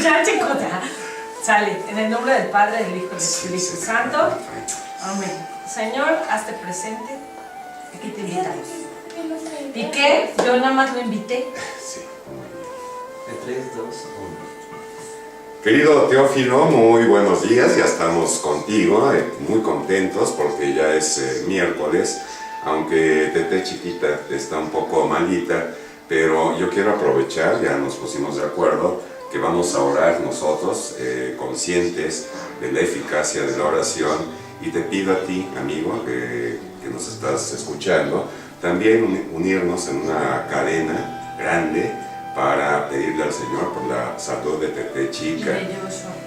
Ya, chicos, ya. Sale, en el nombre del Padre, del Hijo y del Espíritu Santo. Amén. Señor, hazte presente. Aquí te invitamos. ¿Y qué? Yo nada más lo invité. Sí. De 3, 2, 1. Querido Teófilo, muy buenos días. Ya estamos contigo, muy contentos porque ya es miércoles. Aunque Tete chiquita está un poco malita, pero yo quiero aprovechar, ya nos pusimos de acuerdo, que vamos a orar nosotros, conscientes de la eficacia de la oración, y te pido a ti, amigo, que nos estás escuchando, también unirnos en una cadena grande para pedirle al Señor por la salud de Tete chica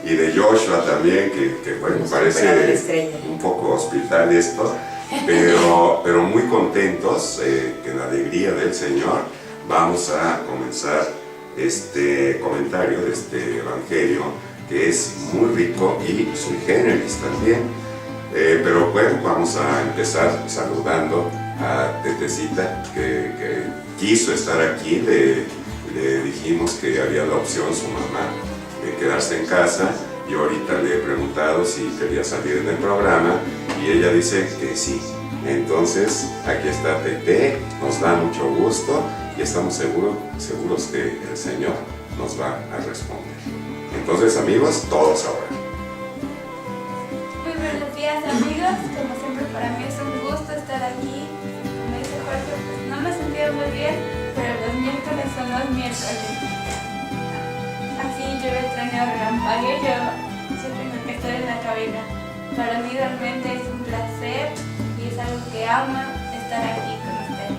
y de Joshua también, que bueno, parece un poco hospital esto, pero muy contentos, que en la alegría del Señor vamos a comenzar este comentario de este evangelio, que es muy rico y sui generis también. Pero bueno, vamos a empezar saludando a Tetecita, que quiso estar aquí. Le dijimos que había la opción, su mamá, de quedarse en casa, y ahorita le he preguntado si quería salir en el programa y ella dice que sí. Entonces aquí está Tete, nos da mucho gusto y estamos seguros que el Señor nos va a responder. Entonces, amigos, todos ahora. Muy buenos días, amigos. Como siempre, para mí es un gusto estar aquí. Como dice Jorge, pues no me he sentido muy bien, pero los miércoles son los miércoles. Así yo le extraño relampague, yo siempre tengo que estar en la cabina. Para mí realmente es un placer y es algo que amo estar aquí con ustedes.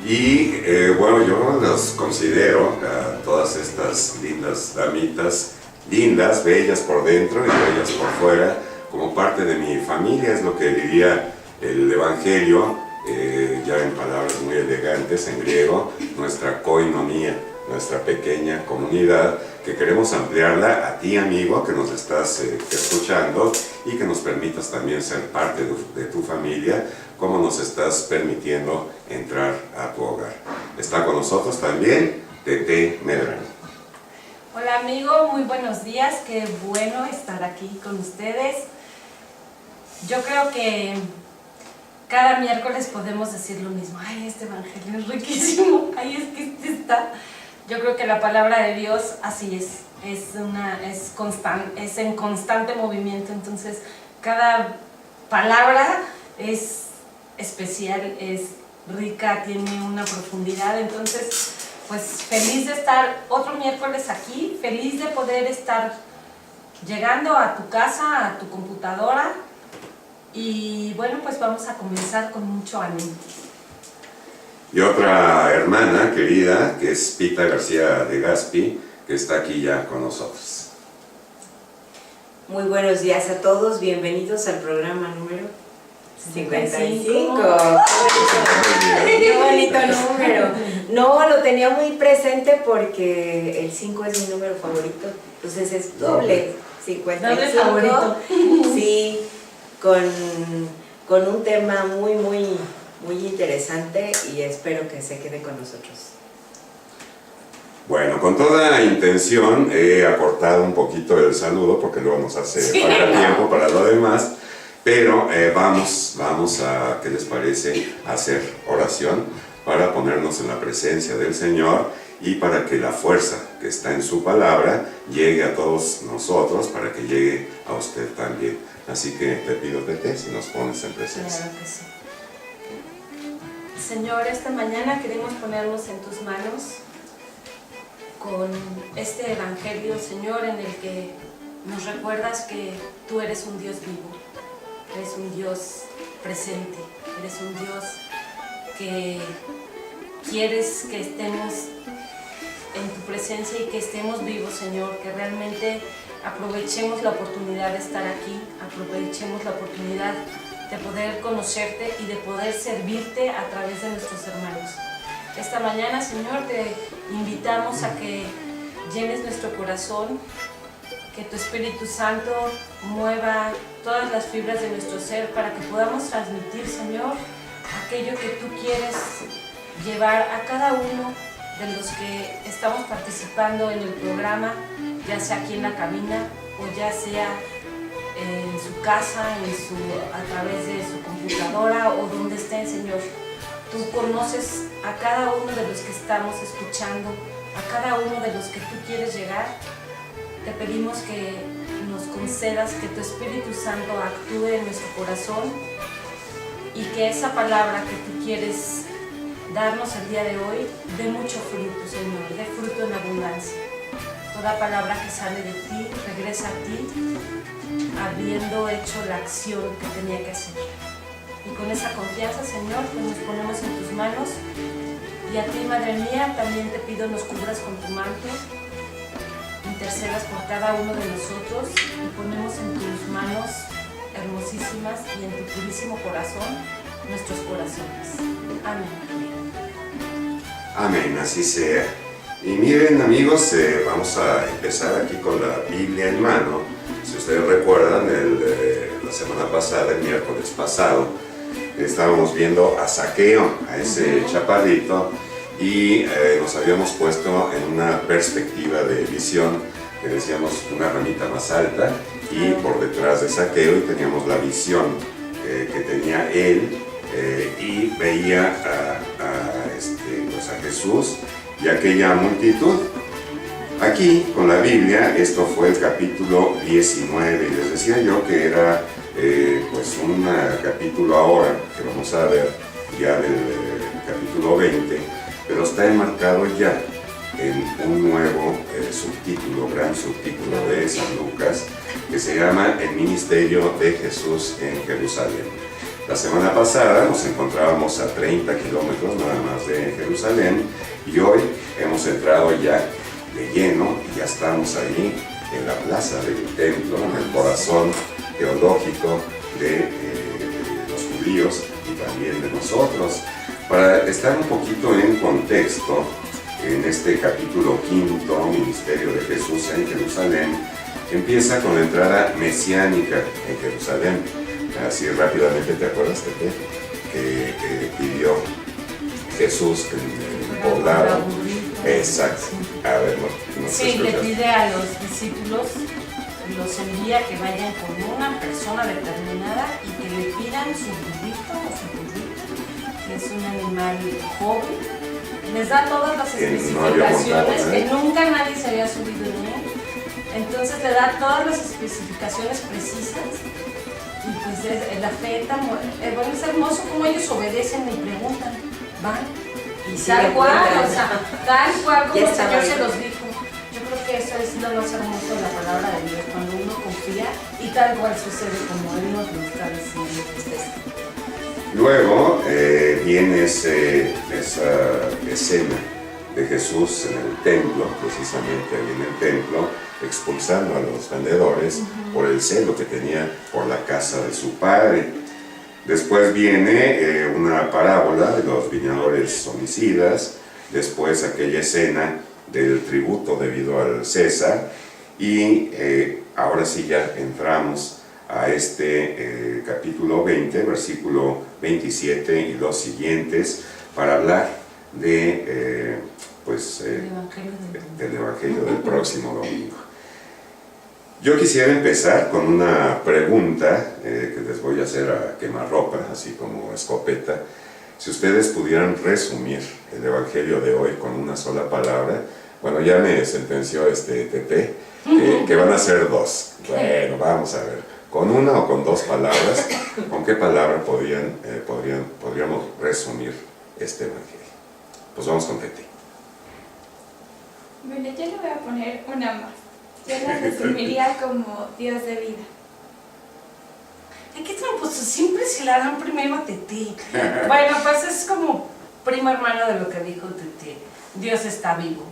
Y bueno, yo las considero a todas estas lindas damitas, lindas, bellas por dentro y bellas por fuera, como parte de mi familia. Es lo que diría el Evangelio, ya en palabras muy elegantes en griego, nuestra koinonia, nuestra pequeña comunidad, que queremos ampliarla a ti, amigo, que nos estás escuchando, y que nos permitas también ser parte de tu familia, como nos estás permitiendo entrar a tu hogar. Está con nosotros también Tete Medrano. Hola, amigo, muy buenos días. Qué bueno estar aquí con ustedes. Yo creo que cada miércoles podemos decir lo mismo. Ay, este evangelio es riquísimo. Ay, es que este está. Yo creo que la palabra de Dios así es en constante movimiento. Entonces, cada palabra es especial, es rica, tiene una profundidad. Entonces, pues feliz de estar otro miércoles aquí, feliz de poder estar llegando a tu casa, a tu computadora. Y bueno, pues vamos a comenzar con mucho ánimo. Y otra hermana querida, que es Pita García de Gaspi, que está aquí ya con nosotros. Muy buenos días a todos, bienvenidos al programa número 55. ¡Qué bonito número! No, lo tenía muy presente porque el 5 es mi número favorito, entonces es doble, 55. Doble favorito. Sí, con un tema muy interesante, y espero que se quede con nosotros. Bueno, con toda intención he acortado un poquito el saludo porque luego nos hace falta tiempo para lo demás, pero vamos a, ¿qué les parece?, hacer oración para ponernos en la presencia del Señor y para que la fuerza que está en su palabra llegue a todos nosotros, para que llegue a usted también. Así que te pido, Tete, si nos pones en presencia. Claro que sí. Señor, esta mañana queremos ponernos en tus manos con este evangelio, Señor, en el que nos recuerdas que tú eres un Dios vivo, eres un Dios presente, eres un Dios que quieres que estemos en tu presencia y que estemos vivos, Señor, que realmente aprovechemos la oportunidad de estar aquí, aprovechemos la oportunidad de poder conocerte y de poder servirte a través de nuestros hermanos. Esta mañana, Señor, te invitamos a que llenes nuestro corazón, que tu Espíritu Santo mueva todas las fibras de nuestro ser para que podamos transmitir, Señor, aquello que tú quieres llevar a cada uno de los que estamos participando en el programa, ya sea aquí en la cabina o ya sea en su casa, a través de su computadora o donde estén, Señor. Tú conoces a cada uno de los que estamos escuchando, a cada uno de los que tú quieres llegar. Te pedimos que nos concedas que tu Espíritu Santo actúe en nuestro corazón y que esa palabra que tú quieres darnos el día de hoy dé mucho fruto, Señor, dé fruto en abundancia. Toda palabra que sale de ti regresa a ti, habiendo hecho la acción que tenía que hacer. Y con esa confianza, Señor, pues nos ponemos en tus manos. Y a ti, Madre mía, también te pido nos cubras con tu manto, intercedas por cada uno de nosotros y ponemos en tus manos hermosísimas y en tu purísimo corazón nuestros corazones. Amén. Amén, así sea. Y miren, amigos, vamos a empezar aquí con la Biblia en mano. Si ustedes recuerdan, la semana pasada, el miércoles pasado, estábamos viendo a Zaqueo, a ese chaparrito, y nos habíamos puesto en una perspectiva de visión, que decíamos una ramita más alta, y por detrás de Zaqueo, y teníamos la visión que tenía él, y veía a Jesús y aquella multitud. Aquí, con la Biblia, esto fue el capítulo 19, y les decía yo que era pues un capítulo ahora, que vamos a ver ya del capítulo 20, pero está enmarcado ya en un nuevo subtítulo, gran subtítulo de San Lucas, que se llama El Ministerio de Jesús en Jerusalén. La semana pasada nos encontrábamos a 30 kilómetros nada más de Jerusalén, y hoy hemos entrado ya de lleno y ya estamos ahí en la plaza del templo, en el corazón teológico de los judíos y también de nosotros. Para estar un poquito en contexto, en este capítulo 5, Ministerio de Jesús en Jerusalén, empieza con la entrada mesiánica en Jerusalén. Así rápidamente, ¿te acuerdas, Tete? Que pidió Jesús en el poblado. Exacto. A ver, no sí, le pide a los discípulos, los envía que vayan con una persona determinada y que le pidan su burrito o su burrita, que es un animal joven. Les da todas las especificaciones, que nunca nadie se había subido en él. Entonces le da todas las especificaciones precisas. Y pues la fe bueno, es hermoso como ellos obedecen y preguntan, van. Y tal cual, o sea, tal cual como el Señor se los dijo. Yo creo que eso es lo más hermoso de la palabra de Dios, cuando uno confía y tal cual sucede como Él nos lo está diciendo. Luego viene esa escena de Jesús en el templo, precisamente ahí en el templo, expulsando a los vendedores por el celo que tenía por la casa de su padre. Después viene una parábola de los viñadores homicidas, después aquella escena del tributo debido al César, y ahora sí ya entramos a este capítulo 20, versículo 27 y los siguientes, para hablar de, del Evangelio del próximo domingo. Yo quisiera empezar con una pregunta que les voy a hacer a quemarropa, así como escopeta. Si ustedes pudieran resumir el Evangelio de hoy con una sola palabra, bueno, ya me sentenció Tete, que van a ser dos. Bueno, vamos a ver, con una o con dos palabras, ¿con qué palabra podríamos resumir este Evangelio? Pues vamos con Tete. Bueno, yo le voy a poner una más. Yo la resumiría como Dios de vida. ¿En qué tramposo? Siempre se la dan primero a Tete. Bueno, pues es como primo hermano de lo que dijo Tete. Dios está vivo.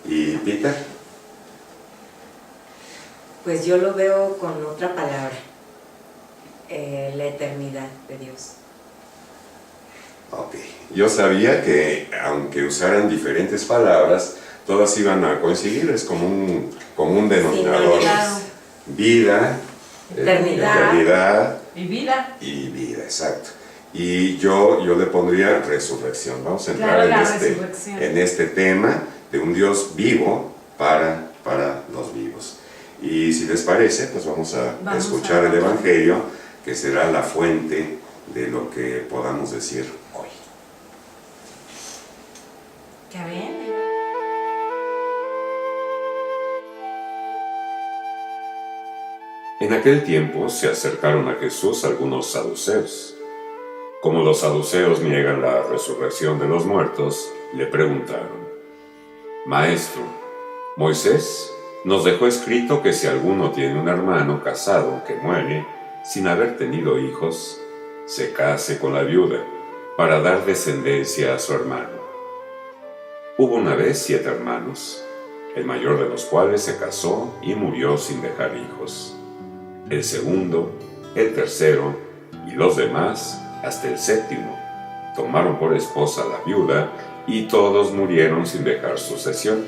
¿Y Peter? Pues yo lo veo con otra palabra, la eternidad de Dios. Ok, yo sabía que aunque usaran diferentes palabras, todas iban a coincidir, es como un denominador. Vida, eternidad y vida. Y vida, exacto. Y yo le pondría resurrección. Vamos a entrar en este tema de un Dios vivo para los vivos. Y si les parece, pues vamos a escuchar el Evangelio, que será la fuente de lo que podamos decir hoy. ¿Ya ven? En aquel tiempo se acercaron a Jesús algunos saduceos. Como los saduceos niegan la resurrección de los muertos, le preguntaron: Maestro, Moisés nos dejó escrito que si alguno tiene un hermano casado que muere sin haber tenido hijos, se case con la viuda para dar descendencia a su hermano. Hubo una vez 7 hermanos, el mayor de los cuales se casó y murió sin dejar hijos. El segundo, el tercero y los demás, hasta el 7º, tomaron por esposa a la viuda y todos murieron sin dejar sucesión.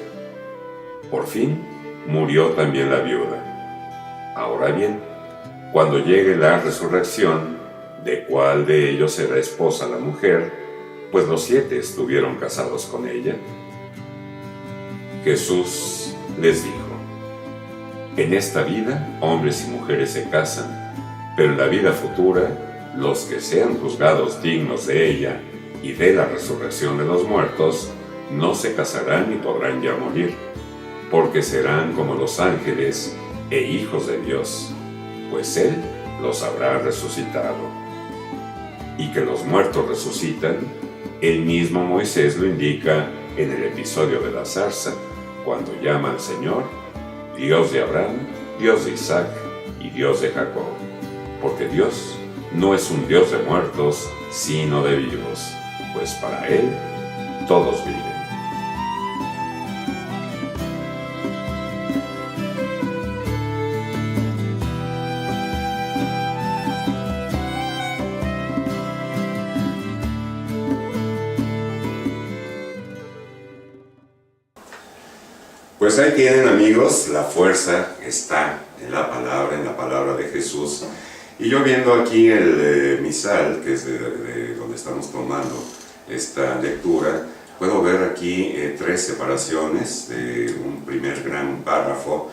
Por fin, murió también la viuda. Ahora bien, cuando llegue la resurrección, ¿de cuál de ellos será esposa la mujer? Pues los 7 estuvieron casados con ella. Jesús les dijo: En esta vida, hombres y mujeres se casan, pero en la vida futura, los que sean juzgados dignos de ella y de la resurrección de los muertos, no se casarán ni podrán ya morir, porque serán como los ángeles e hijos de Dios, pues Él los habrá resucitado. Y que los muertos resucitan, el mismo Moisés lo indica en el episodio de la zarza, cuando llama al Señor Dios de Abraham, Dios de Isaac y Dios de Jacob, porque Dios no es un Dios de muertos, sino de vivos, pues para Él todos viven. Pues ahí tienen, amigos, la fuerza está en la palabra de Jesús. Y yo viendo aquí el misal, que es de donde estamos tomando esta lectura, puedo ver aquí 3 separaciones de un primer gran párrafo,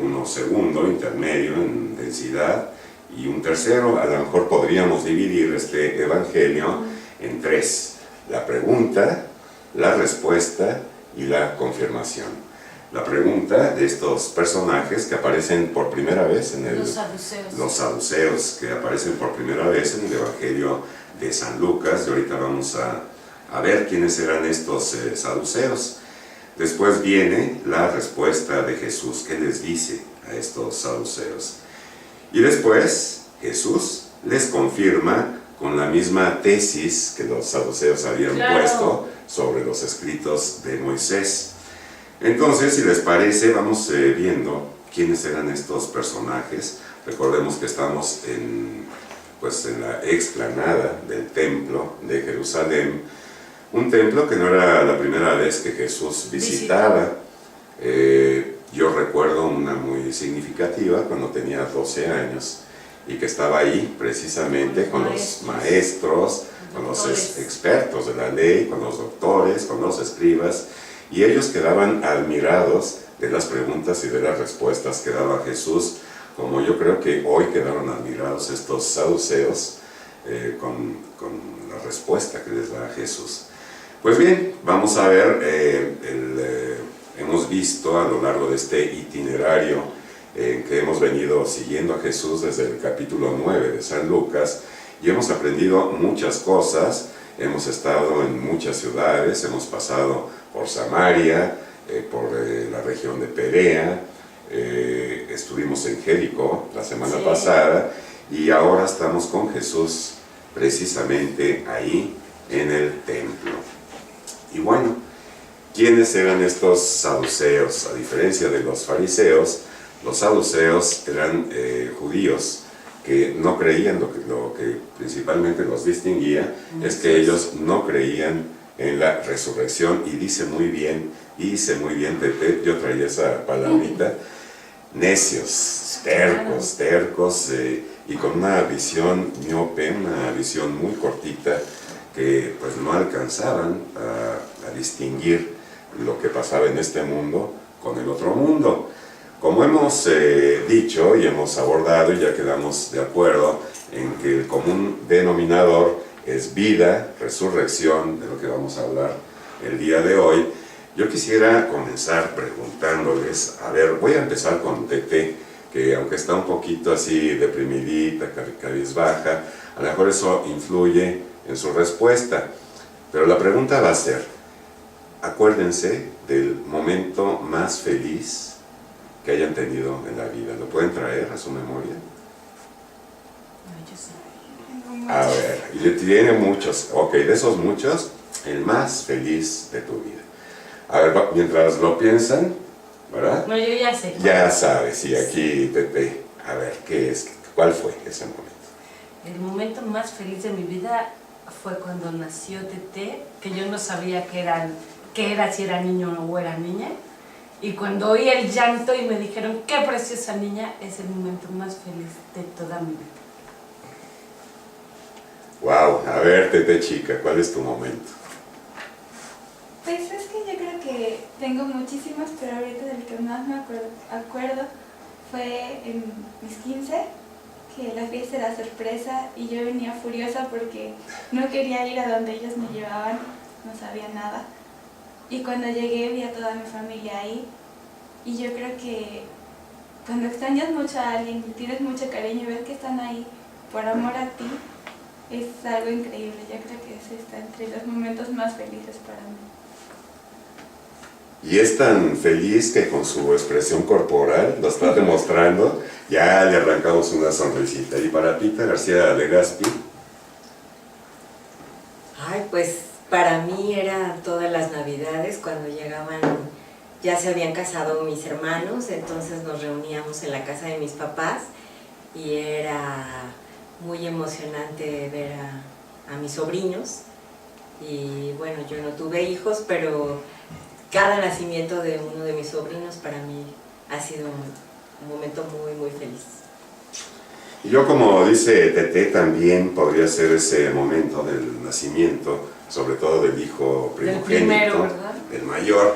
uno segundo, intermedio en densidad, y un tercero. A lo mejor podríamos dividir este evangelio en 3: la pregunta, la respuesta y la confirmación. La pregunta de estos personajes que aparecen por primera vez en los saduceos, que aparecen por primera vez en el Evangelio de San Lucas, y ahorita vamos a ver quiénes eran estos saduceos. Después viene la respuesta de Jesús, ¿qué les dice a estos saduceos? Y después Jesús les confirma con la misma tesis que los saduceos habían puesto sobre los escritos de Moisés. Entonces, si les parece, vamos viendo quiénes eran estos personajes. Recordemos que estamos en la explanada del templo de Jerusalén, un templo que no era la primera vez que Jesús visitaba. Yo recuerdo una muy significativa cuando tenía 12 años y que estaba ahí precisamente con los maestros, con los expertos de la ley, con los doctores, con los escribas, y ellos quedaban admirados de las preguntas y de las respuestas que daba Jesús, como yo creo que hoy quedaron admirados estos saduceos con la respuesta que les da Jesús. Pues bien, vamos a ver, hemos visto a lo largo de este itinerario que hemos venido siguiendo a Jesús desde el capítulo 9 de San Lucas, y hemos aprendido muchas cosas. Hemos estado en muchas ciudades, hemos pasado por Samaria, por la región de Perea, estuvimos en Jericó la semana pasada, y ahora estamos con Jesús precisamente ahí en el templo. Y bueno, ¿quiénes eran estos saduceos? A diferencia de los fariseos, los saduceos eran judíos que no creían, lo que principalmente los distinguía es que ellos no creían en la resurrección. Y dice muy bien Pepe, yo traía esa palabrita, necios. tercos, y con una visión miope, una visión muy cortita, que pues no alcanzaban a distinguir lo que pasaba en este mundo con el otro mundo. Como hemos dicho y hemos abordado, y ya quedamos de acuerdo en que el común denominador es vida, resurrección, de lo que vamos a hablar el día de hoy, yo quisiera comenzar preguntándoles, a ver, voy a empezar con Tete, que aunque está un poquito así deprimidita, cabizbaja, a lo mejor eso influye en su respuesta, pero la pregunta va a ser, acuérdense del momento más feliz que hayan tenido en la vida. ¿Lo pueden traer a su memoria? A ver, y tiene muchos. Ok, de esos muchos, el más feliz de tu vida. A ver, mientras lo piensan, ¿verdad? No, yo ya sé. Ya sabes, y aquí Pepe, a ver, ¿cuál fue ese momento? El momento más feliz de mi vida fue cuando nació Tete, que yo no sabía qué era, si era niño o era niña. Y cuando oí el llanto y me dijeron, qué preciosa niña, es el momento más feliz de toda mi vida. Wow, a ver, Tete chica, ¿cuál es tu momento? Pues es que yo creo que tengo muchísimos, pero ahorita del que más me acuerdo fue en mis 15, que la fiesta era sorpresa y yo venía furiosa porque no quería ir a donde ellos me llevaban, no sabía nada. Y cuando llegué vi a toda mi familia ahí y yo creo que cuando extrañas mucho a alguien y tienes mucho cariño y ves que están ahí por amor a ti, es algo increíble. Yo creo que ese está entre los momentos más felices para mí. Y es tan feliz que con su expresión corporal lo está demostrando, ya le arrancamos una sonrisita. Y para Pita García Legazpi. Ay, pues para mí era todas las navidades cuando llegaban, ya se habían casado mis hermanos, entonces nos reuníamos en la casa de mis papás y era muy emocionante ver a mis sobrinos. Y bueno, yo no tuve hijos, pero cada nacimiento de uno de mis sobrinos para mí ha sido un momento muy, muy feliz. Y yo, como dice Tete, también podría ser ese momento del nacimiento, sobre todo del hijo primogénito, del primero, ¿verdad? El mayor,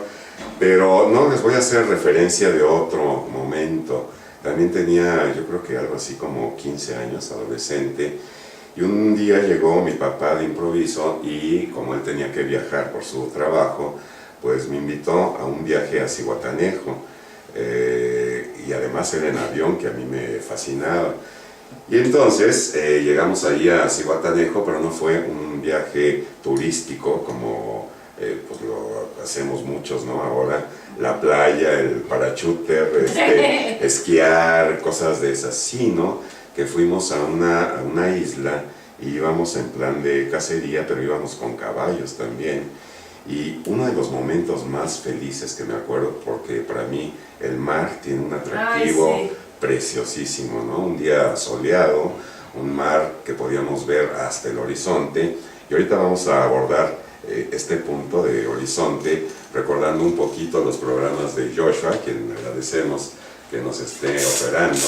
pero no les voy a hacer referencia de otro momento. También tenía, yo creo que algo así como 15 años, adolescente, y un día llegó mi papá de improviso y como él tenía que viajar por su trabajo, pues me invitó a un viaje a Zihuatanejo, y además era en avión, que a mí me fascinaba. Y entonces llegamos allí a Zihuatanejo, pero no fue un viaje turístico como pues lo hacemos muchos, ¿no? Ahora, la playa, el parachuter, esquiar, cosas de esas, sino que fuimos a una isla y íbamos en plan de cacería, pero íbamos con caballos también. Y uno de los momentos más felices que me acuerdo, porque para mí el mar tiene un atractivo preciosísimo, ¿no? Un día soleado, un mar que podíamos ver hasta el horizonte, y ahorita vamos a abordar este punto de horizonte, recordando un poquito los programas de Joshua, quien agradecemos que nos esté operando,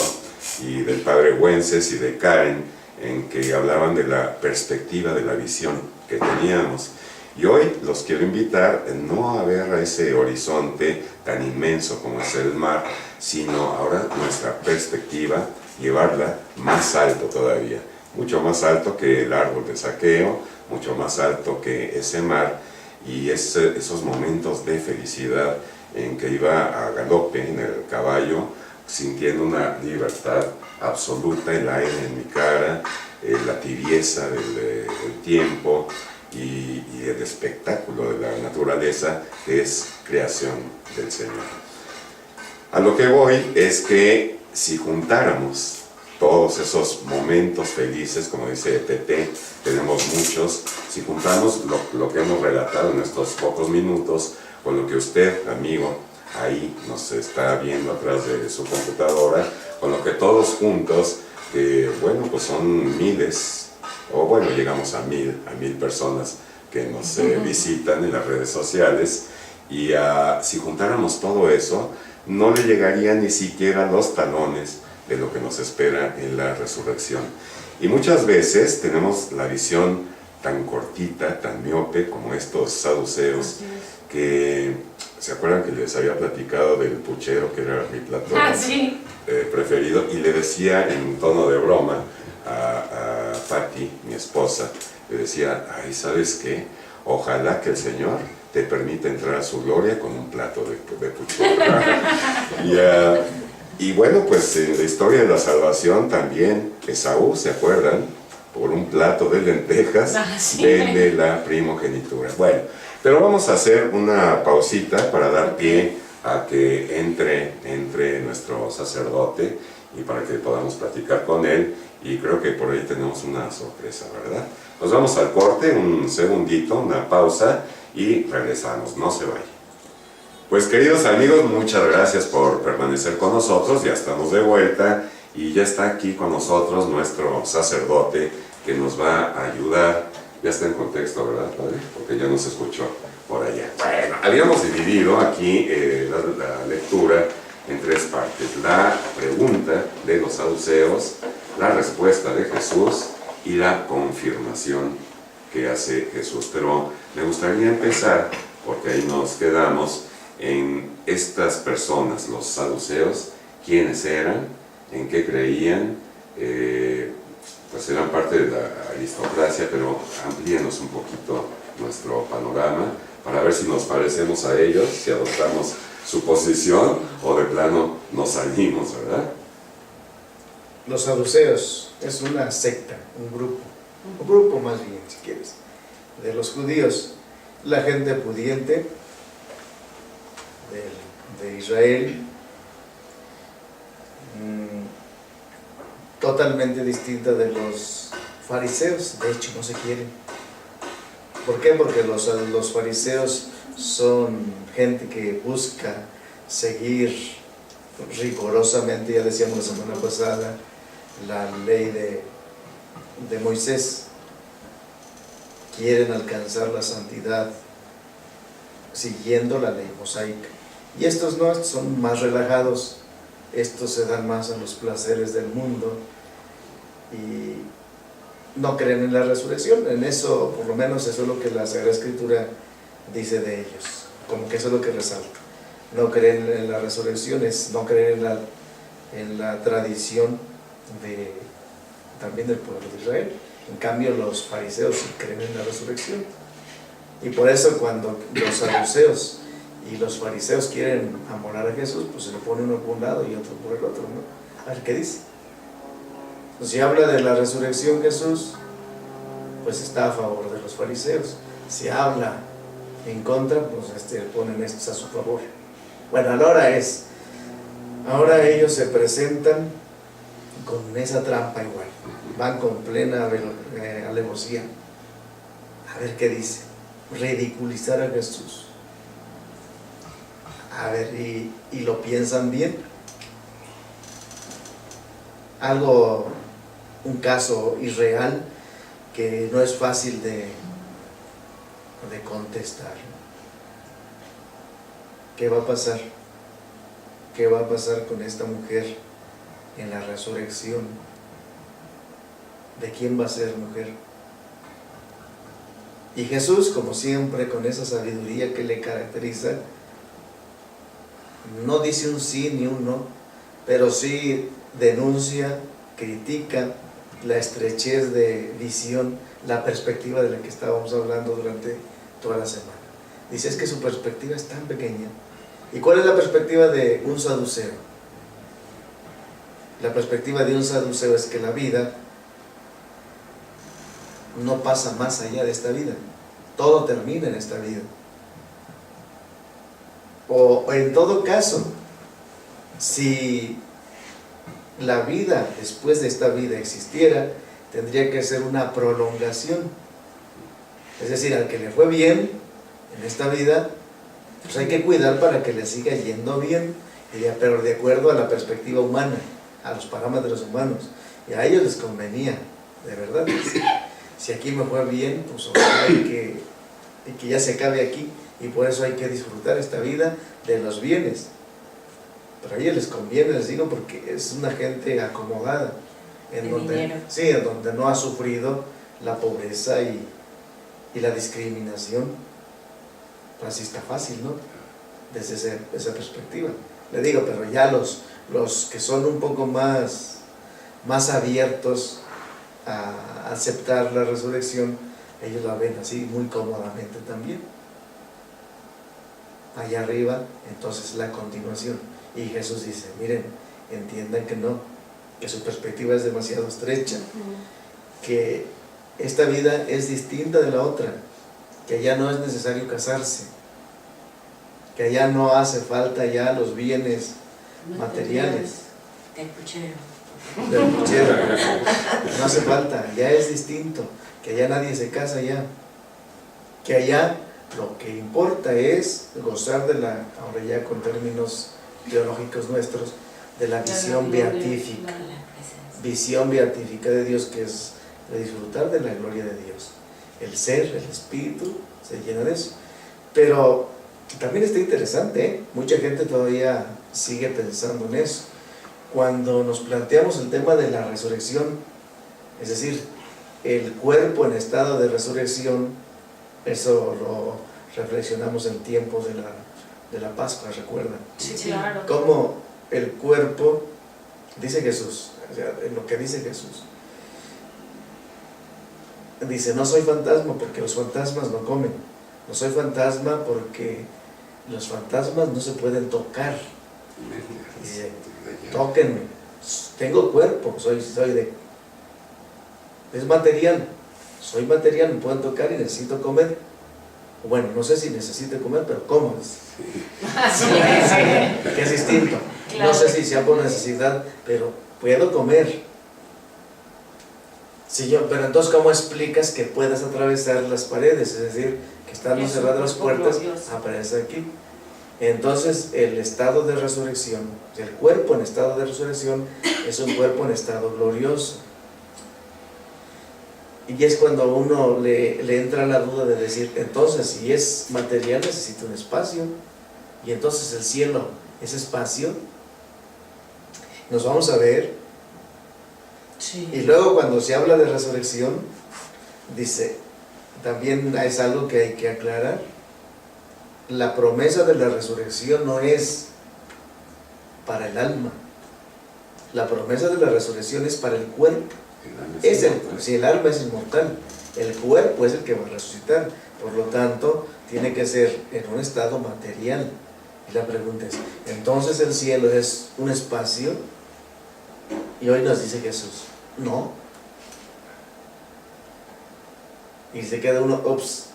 y del padre Güences y de Karen, en que hablaban de la perspectiva, de la visión que teníamos. Y hoy los quiero invitar no a ver a ese horizonte tan inmenso como es el mar, sino ahora nuestra perspectiva, llevarla más alto todavía, mucho más alto que el árbol de saqueo, mucho más alto que ese mar, y esos momentos de felicidad en que iba a galope en el caballo, sintiendo una libertad absoluta, el aire en mi cara, la tibieza del tiempo, y el espectáculo de la naturaleza, que es creación del Señor. A lo que voy es que si juntáramos todos esos momentos felices, como dice Tete, tenemos muchos, si juntamos lo que hemos relatado en estos pocos minutos con lo que usted, amigo, ahí nos está viendo atrás de su computadora, con lo que todos juntos, que bueno, pues son miles, o bueno, llegamos a mil personas que nos visitan en las redes sociales, y si juntáramos todo eso, no le llegaría ni siquiera los talones de lo que nos espera en la resurrección. Y muchas veces tenemos la visión tan cortita, tan miope como estos saduceos, que ¿se acuerdan que les había platicado del puchero que era mi plato Sí. preferido? Y le decía en tono de broma a Patti, mi esposa, le decía, ay, ¿sabes qué? Ojalá que el Señor te permita entrar a su gloria con un plato de puchero. Y bueno, pues en la historia de la salvación también Esaú, ¿se acuerdan? Por un plato de lentejas vende la primogenitura. Bueno, pero vamos a hacer una pausita para dar pie a que entre nuestro sacerdote y para que podamos platicar con él, y creo que por ahí tenemos una sorpresa, ¿verdad? Nos vamos al corte, un segundito, una pausa, y regresamos, no se vayan. Pues queridos amigos, muchas gracias por permanecer con nosotros, ya estamos de vuelta y ya está aquí con nosotros nuestro sacerdote que nos va a ayudar. Ya está en contexto, ¿verdad, padre? Porque ya nos escuchó por allá. Bueno, habíamos dividido aquí la lectura en tres partes: la pregunta de los saduceos, la respuesta de Jesús y la confirmación que hace Jesús. Pero me gustaría empezar, porque ahí nos quedamos, en estas personas, los saduceos, quiénes eran, en qué creían. Pues eran parte de la aristocracia, pero amplíenos un poquito nuestro panorama para ver si nos parecemos a ellos, si adoptamos su posición o de plano nos salimos, ¿verdad? Los saduceos es una secta, un grupo más bien, si quieres, de los judíos, la gente pudiente de Israel, totalmente distinta de los fariseos. De hecho no se quieren. ¿Por qué? Porque los fariseos son gente que busca seguir rigurosamente, ya decíamos la semana pasada, la ley de Moisés. Quieren alcanzar la santidad siguiendo la ley mosaica. Y estos no, son más relajados. Estos se dan más a los placeres del mundo y no creen en la resurrección. En eso, por lo menos eso es lo que la Sagrada Escritura dice de ellos, como que eso es lo que resalta. No creen en la resurrección, no creen en la tradición también del pueblo de Israel. En cambio los fariseos sí creen en la resurrección. Y por eso cuando los saduceos y los fariseos quieren amolar a Jesús, pues se le pone uno por un lado y otro por el otro, ¿no? A ver qué dice. Pues si habla de la resurrección Jesús, pues está a favor de los fariseos. Si habla en contra, pues ponen estos a su favor. Bueno, ahora ellos se presentan con esa trampa igual, van con plena alevosía. A ver qué dice, ridiculizar a Jesús. A ver, y lo piensan bien. Un caso irreal que no es fácil de contestar. ¿Qué va a pasar? ¿Qué va a pasar con esta mujer en la resurrección? ¿De quién va a ser mujer? Y Jesús, como siempre, con esa sabiduría que le caracteriza, no dice un sí ni un no, pero sí denuncia, critica la estrechez de visión, la perspectiva de la que estábamos hablando durante toda la semana. Dice, es que su perspectiva es tan pequeña. ¿Y cuál es la perspectiva de un saduceo? La perspectiva de un saduceo es que la vida no pasa más allá de esta vida. Todo termina en esta vida. O en todo caso, si la vida después de esta vida existiera, tendría que ser una prolongación. Es decir, al que le fue bien en esta vida, pues hay que cuidar para que le siga yendo bien, pero de acuerdo a la perspectiva humana, a los parámetros humanos. Y a ellos les convenía, de verdad. Si aquí me fue bien, pues hay que ya se acabe aquí, y por eso hay que disfrutar esta vida de los bienes. Pero a ellos les conviene, les digo, porque es una gente acomodada, en donde no ha sufrido la pobreza y la discriminación. Así está fácil, ¿no? Desde esa perspectiva. Le digo, pero ya los que son un poco más abiertos a aceptar la resurrección, ellos la ven así muy cómodamente también. Allá arriba, entonces la continuación. Y Jesús dice, miren, entiendan que no, que su perspectiva es demasiado estrecha, que esta vida es distinta de la otra, que allá no es necesario casarse, que allá no hace falta ya los bienes materiales. Del puchero. No hace falta, ya es distinto, que allá nadie se casa ya, que allá lo que importa es gozar de la, ahora ya con términos teológicos nuestros, de la visión beatífica, visión beatífica de Dios, que es de disfrutar de la gloria de Dios. El ser, el espíritu, se llena de eso. Pero también está interesante, ¿eh? Mucha gente todavía sigue pensando en eso. Cuando nos planteamos el tema de la resurrección, es decir, el cuerpo en estado de resurrección, eso lo reflexionamos en tiempo de la Pascua, ¿recuerdan? Sí, claro. Cómo el cuerpo, dice Jesús, o sea, en lo que dice Jesús, dice, no soy fantasma porque los fantasmas no comen, no soy fantasma porque los fantasmas no se pueden tocar. Dice, tóquenme, tengo cuerpo, es material, soy material, me pueden tocar y necesito comer. Bueno, no sé si necesito comer, pero como. Que es distinto. Claro. No sé si sea por necesidad, pero puedo comer. Pero entonces, ¿cómo explicas que puedas atravesar las paredes? Es decir, que estando cerradas las puertas, aparece aquí. Entonces, el estado de resurrección, el cuerpo en estado de resurrección, es un cuerpo en estado glorioso. Y es cuando uno le entra la duda de decir, entonces, si es material, necesita un espacio. Y entonces el cielo es espacio. Nos vamos a ver. Sí. Y luego cuando se habla de resurrección, dice, también es algo que hay que aclarar. La promesa de la resurrección no es para el alma. La promesa de la resurrección es para el cuerpo. Si el alma es inmortal, el cuerpo es el que va a resucitar. Por lo tanto, tiene que ser en un estado material. Y la pregunta es, ¿entonces el cielo es un espacio? Y hoy nos dice Jesús, no. Y se queda uno, ups,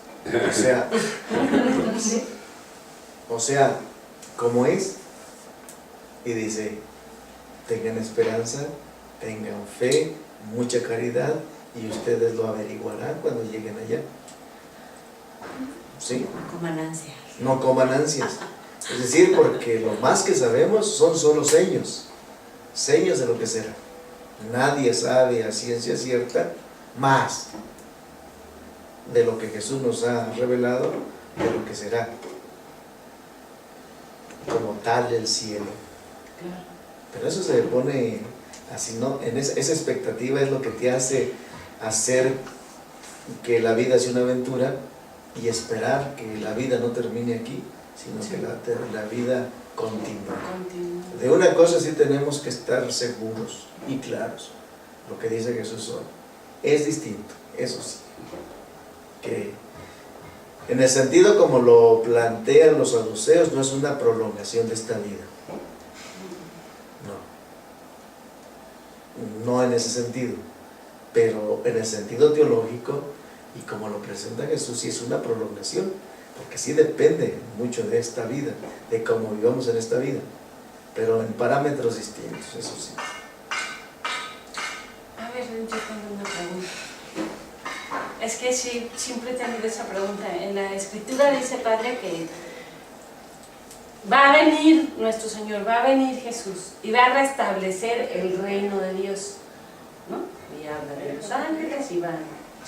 o sea, ¿cómo es? Y dice, tengan esperanza, tengan fe, mucha caridad, y ustedes lo averiguarán cuando lleguen allá. ¿Sí? No coman ansias. No coman ansias. Es decir, porque lo más que sabemos son solo seños de lo que será. Nadie sabe a ciencia cierta más de lo que Jesús nos ha revelado, de lo que será como tal el cielo. Pero eso se pone así, ¿no? Esa expectativa es lo que te hace hacer que la vida sea una aventura y esperar que la vida no termine aquí, sino que la vida continúa. De una cosa sí tenemos que estar seguros y claros, lo que dice Jesús hoy es distinto, eso sí, que en el sentido como lo plantean los saduceos, no es una prolongación de esta vida, no en ese sentido, pero en el sentido teológico y como lo presenta Jesús, sí es una prolongación, porque sí depende mucho de esta vida, de cómo vivamos en esta vida, pero en parámetros distintos, eso sí. A ver, yo tengo una pregunta. Es que sí, siempre he tenido esa pregunta. En la Escritura dice, Padre, que va a venir nuestro Señor, va a venir Jesús y va a restablecer el reino de Dios, ¿no? Y habla de los ángeles y van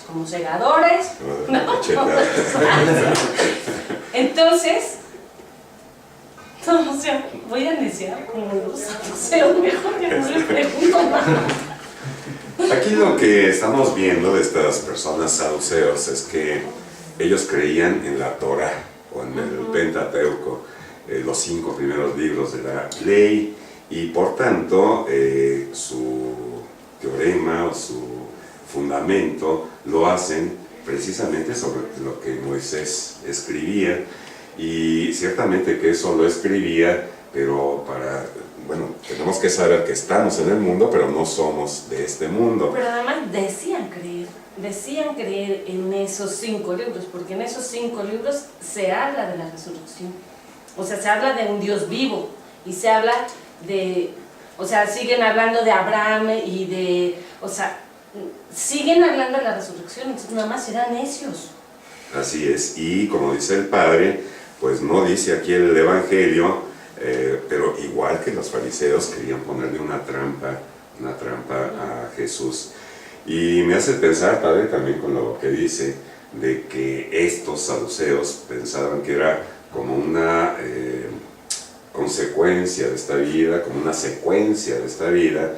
como segadores, ¿no? Entonces, No, o sea, voy a neciar como los saduceos, mejor que no le pregunto nada. Aquí lo que estamos viendo de estas personas saduceos es que ellos creían en la Torah o en el Pentateuco, los 5 primeros libros de la ley, y por tanto su teorema o su fundamento lo hacen precisamente sobre lo que Moisés escribía, y ciertamente que eso lo escribía, pero bueno, tenemos que saber que estamos en el mundo, pero no somos de este mundo. Pero además decían creer en esos 5 libros, porque en esos 5 libros se habla de la resurrección. O sea, se habla de un Dios vivo, y se habla de, o sea, siguen hablando de Abraham y de, o sea, siguen hablando de la resurrección, entonces nada más eran necios. Así es, y como dice el Padre, pues no dice aquí el Evangelio, pero igual que los fariseos querían ponerle una trampa a Jesús. Y me hace pensar, Padre, también con lo que dice, de que estos saduceos pensaban que era como una consecuencia de esta vida, como una secuencia de esta vida,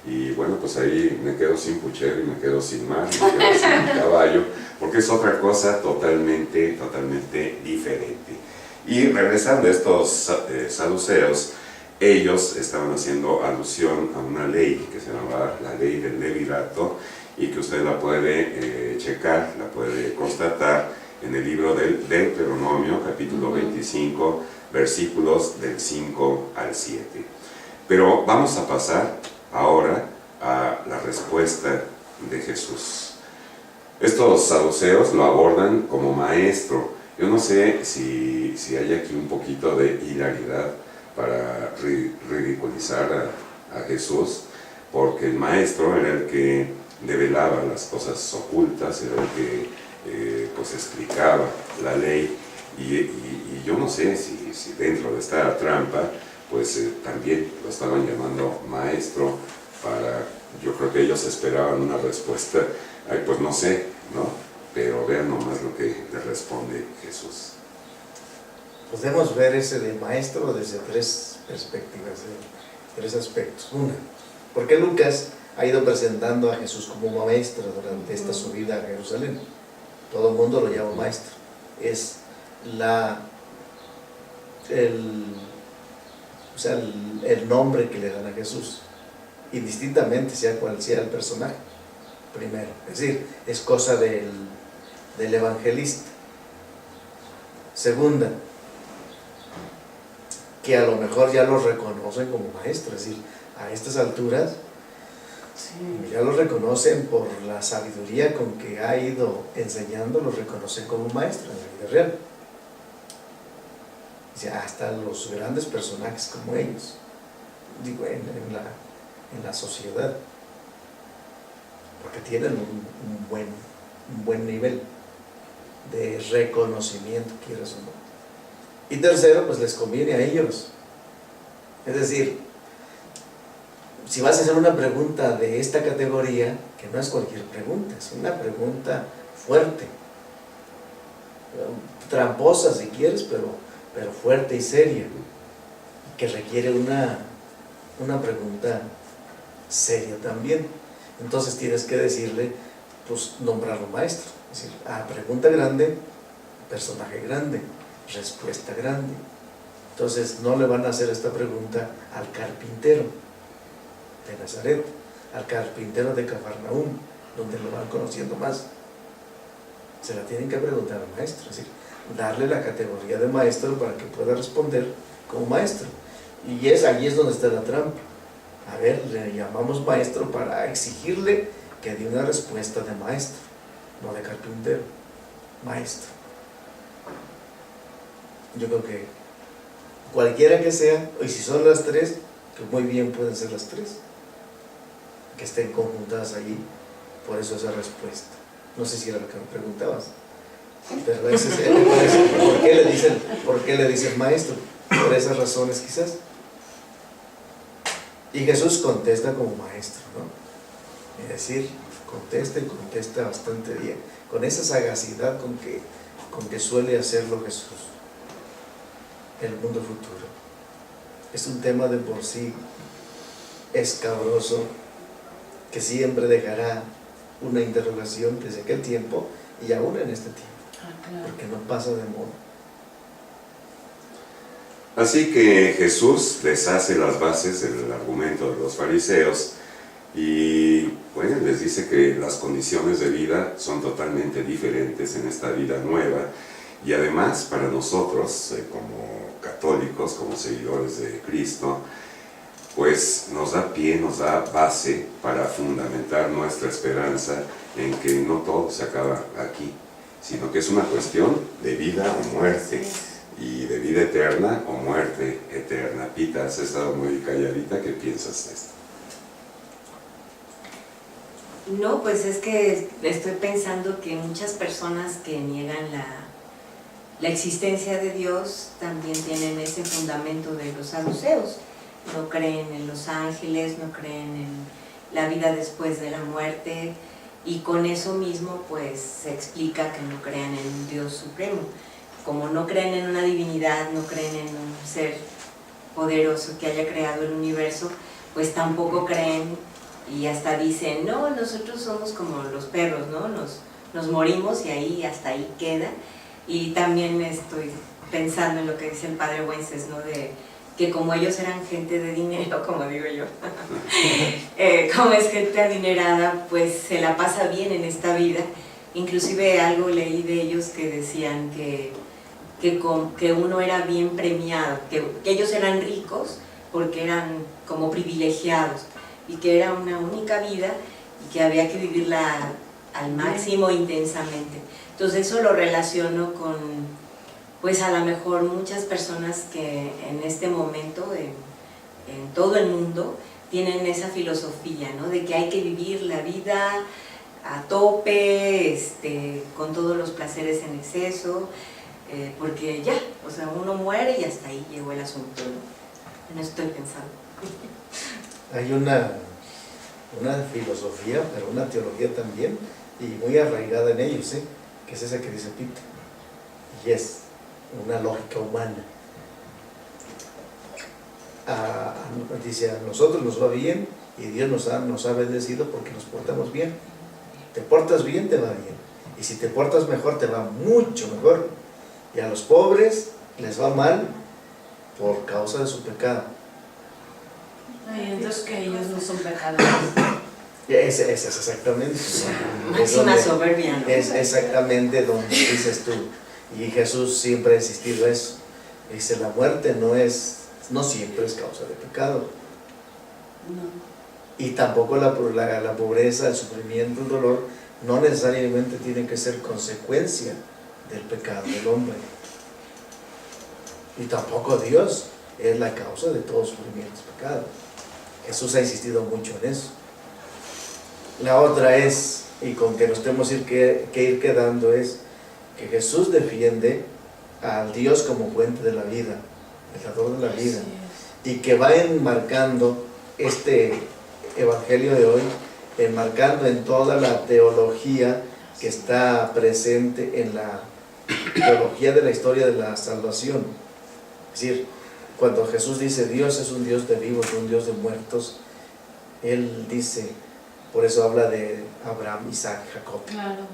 y bueno, pues ahí me quedo sin puchero y me quedo sin mar, y me quedo sin caballo, porque es otra cosa totalmente diferente. Y regresando a estos saduceos, ellos estaban haciendo alusión a una ley que se llamaba la ley del levirato, y que usted la puede checar, la puede constatar en el libro del Deuteronomio, capítulo 25, versículos del 5 al 7. Pero vamos a pasar ahora a la respuesta de Jesús. Estos saduceos lo abordan como maestro. Yo no sé si hay aquí un poquito de hilaridad para ridiculizar a Jesús, porque el maestro era el que develaba las cosas ocultas, era el que pues explicaba la ley, y yo no sé si dentro de esta trampa pues también lo estaban llamando maestro, yo creo que ellos esperaban una respuesta, pues no sé, ¿no? Pero vean nomás lo que le responde Jesús. Podemos ver ese de maestro desde 3 perspectivas, 3 aspectos. Una, porque Lucas ha ido presentando a Jesús como maestro durante esta subida a Jerusalén. Todo el mundo lo llama maestro. Es el nombre que le dan a Jesús, indistintamente sea cual sea el personaje, primero. Es decir, es cosa del evangelista. Segunda, que a lo mejor ya los reconocen como maestros, es decir, a estas alturas ya los reconocen por la sabiduría con que ha ido enseñando, los reconocen como maestros en la vida real. Ya hasta los grandes personajes como ellos, digo, en la sociedad, porque tienen un buen nivel de reconocimiento, quieras o no. Y tercero, pues les conviene a ellos. Es decir, si vas a hacer una pregunta de esta categoría, que no es cualquier pregunta, es una pregunta fuerte, tramposa si quieres, pero fuerte y seria, que requiere una pregunta seria también. Entonces tienes que decirle, pues nombrarlo maestro, es decir, pregunta grande, personaje grande, respuesta grande. Entonces no le van a hacer esta pregunta al carpintero de Nazaret, al carpintero de Cafarnaúm, donde lo van conociendo más. Se la tienen que preguntar al maestro, es decir, darle la categoría de maestro para que pueda responder como maestro. Y allí es donde está la trampa. A ver, le llamamos maestro para exigirle que dé una respuesta de maestro, no de carpintero, maestro. Yo creo que cualquiera que sea, y si son las 3, que muy bien pueden ser las 3, que estén conjuntadas allí, por eso esa respuesta. No sé si era lo que me preguntabas, pero ese es ¿por qué le dicen maestro? Por esas razones quizás. Y Jesús contesta como maestro, ¿no? Es decir, contesta bastante bien, con esa sagacidad con que suele hacerlo Jesús en el mundo futuro. es un tema de por sí escabroso que siempre dejará una interrogación desde aquel tiempo y aún en este tiempo, porque no pasa de moda. Así que Jesús les hace las bases del argumento de los fariseos y bueno, les dice que las condiciones de vida son totalmente diferentes en esta vida nueva y además para nosotros como católicos, como seguidores de Cristo, pues nos da pie, nos da base para fundamentar nuestra esperanza en que no todo se acaba aquí, sino que es una cuestión de vida o muerte, y de vida eterna o muerte eterna. Pita, has estado muy calladita, ¿qué piensas de esto? No, pues es que estoy pensando que muchas personas que niegan la existencia de Dios también tienen ese fundamento de los saduceos. No creen en los ángeles, no creen en la vida después de la muerte, y con eso mismo pues se explica que no crean en un Dios supremo. Como no creen en una divinidad, no creen en un ser poderoso que haya creado el universo, pues tampoco creen y hasta dicen, no, nosotros somos como los perros, ¿no? Nos morimos y ahí, hasta ahí queda. Y también estoy pensando en lo que dice el padre Wences, ¿no? De que como ellos eran gente de dinero, como digo yo, como es gente adinerada, pues se la pasa bien en esta vida. Inclusive algo leí de ellos que decían que uno era bien premiado, que ellos eran ricos porque eran como privilegiados y que era una única vida y que había que vivirla al máximo intensamente. Entonces eso lo relaciono con, pues a lo mejor muchas personas que en este momento en todo el mundo tienen esa filosofía, ¿no? De que hay que vivir la vida a tope, con todos los placeres en exceso, porque ya, o sea, uno muere y hasta ahí llegó el asunto, ¿no? No estoy pensando. Hay una filosofía, pero una teología también, y muy arraigada en ellos, que es esa que dice Pita, y es una lógica humana. Dice, a nosotros nos va bien y Dios nos ha bendecido porque nos portamos bien. Te portas bien, te va bien, y si te portas mejor, te va mucho mejor. Y a los pobres les va mal por causa de su pecado. Ay, entonces que ellos no son pecadores. Es exactamente. Máxima soberbia, ¿no? Es exactamente donde dices tú. Y Jesús siempre ha insistido eso. Dice, la muerte no siempre es causa de pecado. No. Y tampoco la pobreza, el sufrimiento, el dolor, no necesariamente tiene que ser consecuencia del pecado del hombre. Y tampoco Dios es la causa de todo sufrimiento y pecado. Jesús ha insistido mucho en eso. La otra es, y con que nos tenemos que ir quedando, es que Jesús defiende al Dios como fuente de la vida, el dador de la vida, y que va enmarcando este evangelio de hoy, enmarcando en toda la teología que está presente en la teología de la historia de la salvación. Es decir, cuando Jesús dice Dios es un Dios de vivos, no un Dios de muertos, Él dice, por eso habla de Abraham, Isaac, Jacob. Claro.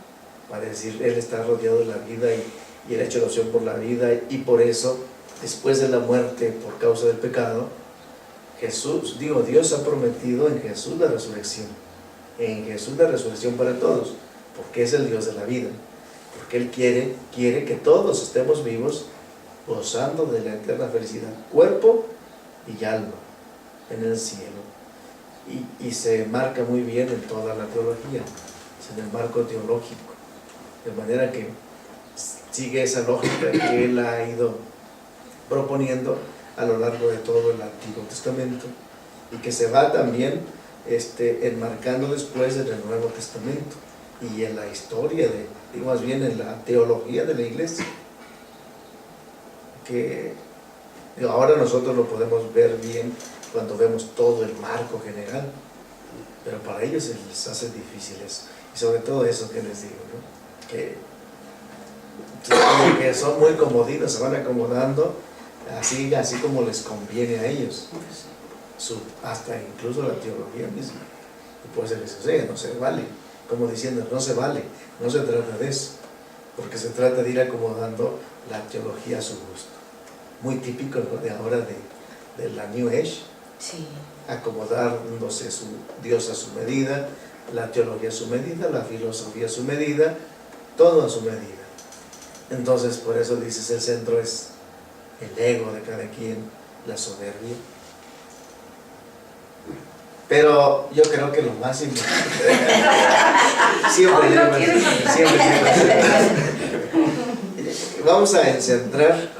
Para decir, Él está rodeado de la vida y Él ha hecho la opción por la vida, y por eso, después de la muerte por causa del pecado, Dios ha prometido en Jesús la resurrección. En Jesús la resurrección para todos, porque es el Dios de la vida. Porque Él quiere que todos estemos vivos, gozando de la eterna felicidad, cuerpo y alma, en el cielo. Y se marca muy bien en toda la teología, es en el marco teológico, de manera que sigue esa lógica que Él ha ido proponiendo a lo largo de todo el Antiguo Testamento, y que se va también enmarcando después en el Nuevo Testamento y en la historia más bien en la teología de la Iglesia, que ahora nosotros lo podemos ver bien cuando vemos todo el marco general, pero para ellos se les hace difícil eso, y sobre todo eso que les digo, ¿no? que son muy comodidos, se van acomodando así como les conviene a ellos, hasta incluso la teología misma. Y pues se les dice, no se vale, como diciendo, no se vale, no se trata de eso, porque se trata de ir acomodando la teología a su gusto. Muy típico, ¿no?, de ahora de la New Age, Sí. acomodándose su Dios a su medida, la teología a su medida, la filosofía a su medida, todo a su medida. Entonces, por eso dices, el centro es el ego de cada quien, la soberbia. Pero yo creo que lo más importante vamos a centrar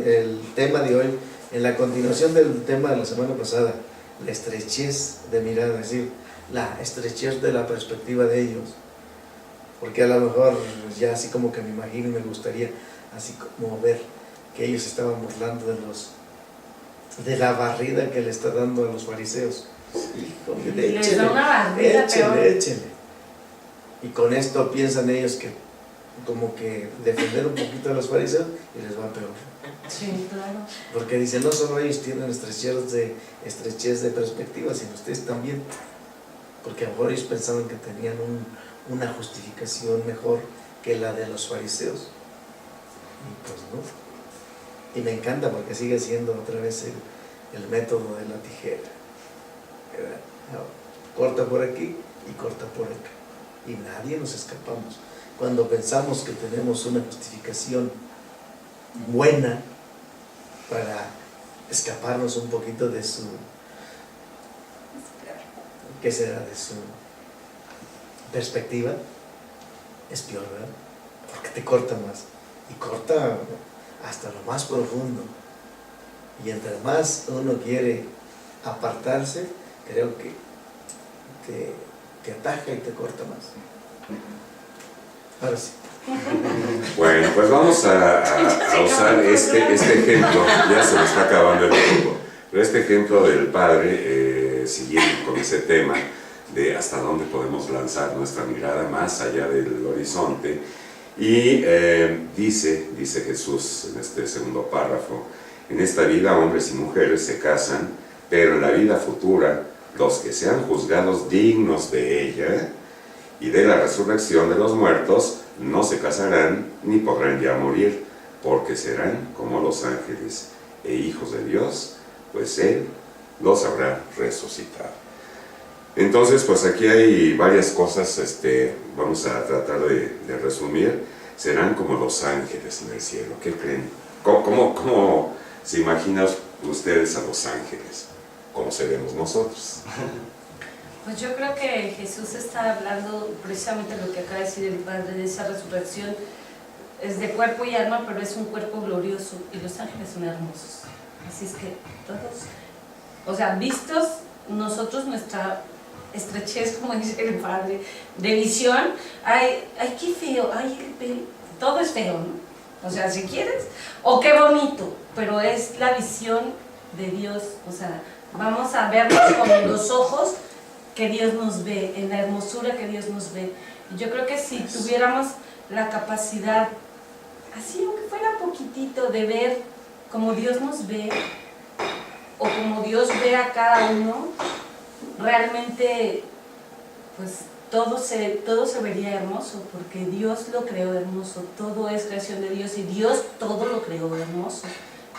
el tema de hoy en la continuación del tema de la semana pasada, la estrechez de mirada, es decir, la estrechez de la perspectiva de ellos, porque a lo mejor ya así como que me imagino y me gustaría así como ver que ellos estaban burlando de la barrida que le está dando a los fariseos. Híjole, Les da una barrida peor. échenle. Y con esto piensan ellos que como que defender un poquito a los fariseos y les va peor. Sí, claro. Porque dicen, no solo ellos tienen estrechez de perspectiva, sino ustedes también. Porque a lo mejor ellos pensaban que tenían una justificación mejor que la de los fariseos. Y pues no. Y me encanta porque sigue siendo otra vez el método de la tijera. Corta por aquí y corta por acá. Y nadie nos escapamos. Cuando pensamos que tenemos una justificación buena para escaparnos un poquito de su, ¿qué será?, de su perspectiva, es peor, ¿verdad? Porque te corta más, y corta hasta lo más profundo, y entre más uno quiere apartarse, creo que te ataja y te corta más. Ahora sí. Bueno, pues vamos a usar este ejemplo, ya se nos está acabando el tiempo, pero este ejemplo del padre, siguiendo con ese tema de hasta dónde podemos lanzar nuestra mirada más allá del horizonte, y dice Jesús en este segundo párrafo, en esta vida hombres y mujeres se casan, pero en la vida futura los que sean juzgados dignos de ella y de la resurrección de los muertos no se casarán ni podrán ya morir, porque serán como los ángeles e hijos de Dios, pues Él los habrá resucitado. Entonces, pues aquí hay varias cosas, vamos a tratar de resumir. Serán como los ángeles en el cielo. ¿Qué creen? ¿Cómo se imaginan ustedes a los ángeles? ¿Cómo seremos nosotros? Pues yo creo que Jesús está hablando precisamente lo que acaba de decir el Padre, de esa resurrección. Es de cuerpo y alma, pero es un cuerpo glorioso, y los ángeles son hermosos. Así es que todos, o sea, vistos nosotros, nuestra estrechez, como dice el Padre, de visión, ay, qué feo, todo es feo, ¿no? O sea, si quieres, o qué bonito, pero es la visión de Dios, o sea, vamos a vernos con los ojos que Dios nos ve, en la hermosura que Dios nos ve. Y yo creo que si tuviéramos la capacidad, así aunque fuera poquitito, de ver como Dios nos ve, o como Dios ve a cada uno, realmente pues todo se vería hermoso, porque Dios lo creó hermoso, todo es creación de Dios y Dios todo lo creó hermoso.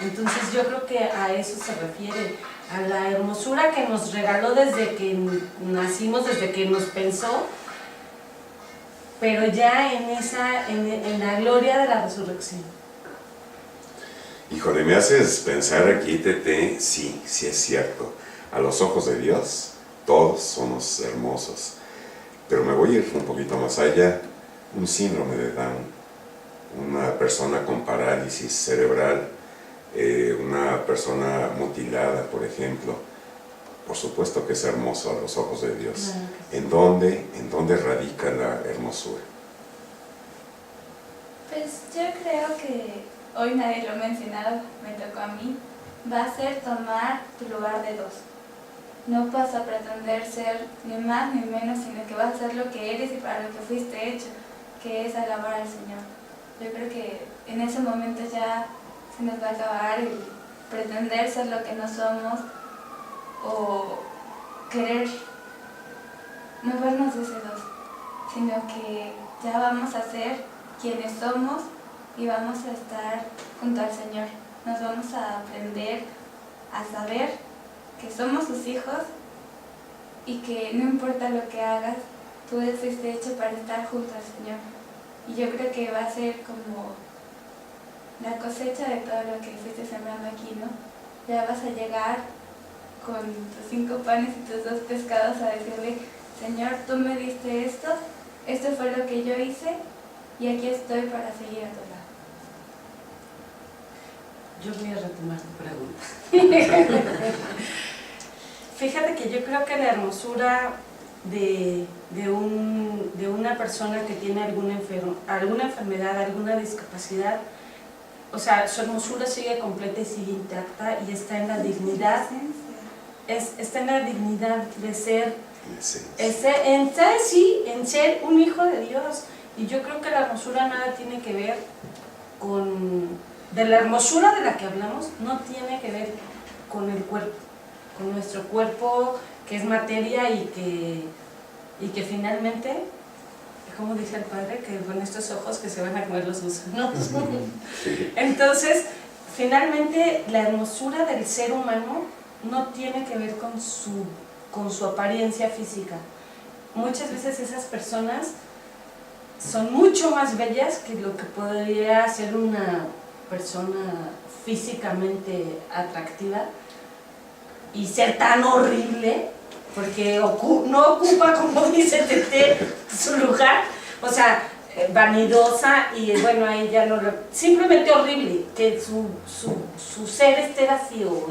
Entonces yo creo que a eso se refiere, a la hermosura que nos regaló desde que nacimos, desde que nos pensó, pero ya en la gloria de la resurrección. Híjole, me haces pensar aquí, Tete, sí es cierto. A los ojos de Dios, todos somos hermosos. Pero me voy a ir un poquito más allá. Un síndrome de Down, una persona con parálisis cerebral, una persona mutilada, por ejemplo, por supuesto que es hermoso a los ojos de Dios. Claro que sí. ¿En dónde radica la hermosura? Pues yo creo que hoy nadie lo ha mencionado, me tocó a mí, va a ser tomar tu lugar de Dios. No vas a pretender ser ni más ni menos, sino que vas a ser lo que eres y para lo que fuiste hecho, que es alabar al Señor. Yo creo que en ese momento ya se nos va a acabar pretender ser lo que no somos o querer movernos de ese dos, sino que ya vamos a ser quienes somos y vamos a estar junto al Señor. Nos vamos a aprender a saber que somos sus hijos y que no importa lo que hagas, tú fuiste hecho para estar junto al Señor. Y yo creo que va a ser como la cosecha de todo lo que fuiste sembrando aquí, ¿no? Ya vas a llegar con tus 5 panes y tus 2 pescados a decirle, Señor, tú me diste esto fue lo que yo hice y aquí estoy para seguir a tu lado. Yo voy a retomar tu pregunta. Fíjate que yo creo que la hermosura de una persona que tiene alguna enfermedad, alguna discapacidad, o sea, su hermosura sigue completa y sigue intacta y está en la dignidad, está en la dignidad de ser, en ser un hijo de Dios. Y yo creo que la hermosura nada tiene que ver de la hermosura de la que hablamos, no tiene que ver con el cuerpo, con nuestro cuerpo que es materia y que finalmente, como dice el padre, que con estos ojos que se van a comer los gusanos. Entonces, finalmente la hermosura del ser humano no tiene que ver con su apariencia física. Muchas veces esas personas son mucho más bellas que lo que podría ser una persona físicamente atractiva y ser tan horrible porque no ocupa, como dice Tete, su lugar, o sea, vanidosa y bueno, ahí ya no, simplemente horrible, que su ser esté vacío,